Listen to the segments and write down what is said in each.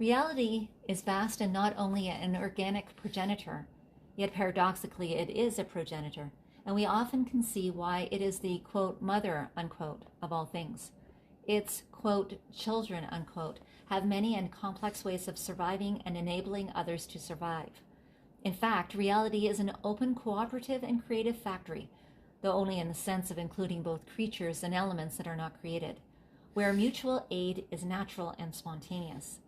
Reality is vast and not only an organic progenitor, yet paradoxically it is a progenitor, and we often can see why it is the, quote, mother, unquote, of all things. Its, quote, children, unquote, have many and complex ways of surviving and enabling others to survive. In fact, reality is an open, cooperative, and creative factory, though only in the sense of including both creatures and elements that are not created, where mutual aid is natural and spontaneous.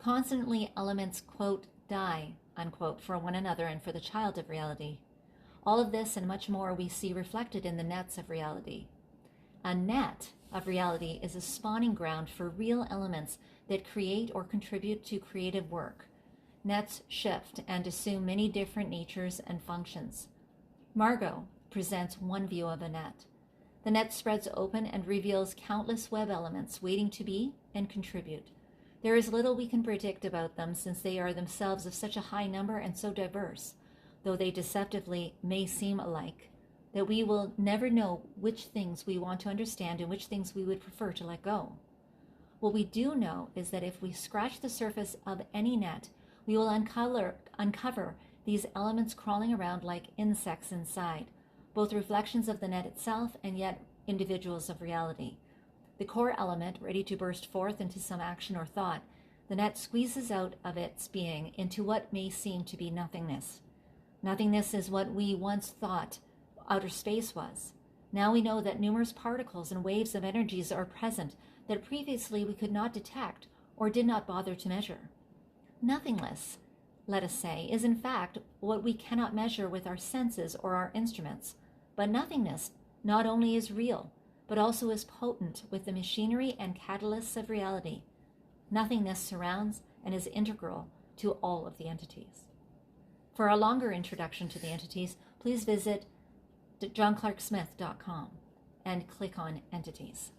Constantly elements, quote, die, unquote, for one another and for the child of reality. All of this and much more we see reflected in the nets of reality. A net of reality is a spawning ground for real elements that create or contribute to creative work. Nets shift and assume many different natures and functions. Margo presents one view of a net. The net spreads open and reveals countless web elements waiting to be and contribute. There is little we can predict about them since they are themselves of such a high number and so diverse, though they deceptively may seem alike, that we will never know which things we want to understand and which things we would prefer to let go. What we do know is that if we scratch the surface of any net, we will uncover these elements crawling around like insects inside, both reflections of the net itself and yet individuals of reality. The core element, ready to burst forth into some action or thought, the net squeezes out of its being into what may seem to be nothingness. Nothingness is what we once thought outer space was. Now we know that numerous particles and waves of energies are present that previously we could not detect or did not bother to measure. Nothingness, let us say, is in fact what we cannot measure with our senses or our instruments. But nothingness not only is real, but also is potent with the machinery and catalysts of reality. Nothingness surrounds and is integral to all of the entities. For a longer introduction to the entities, please visit johnclarksmith.com and click on Entities.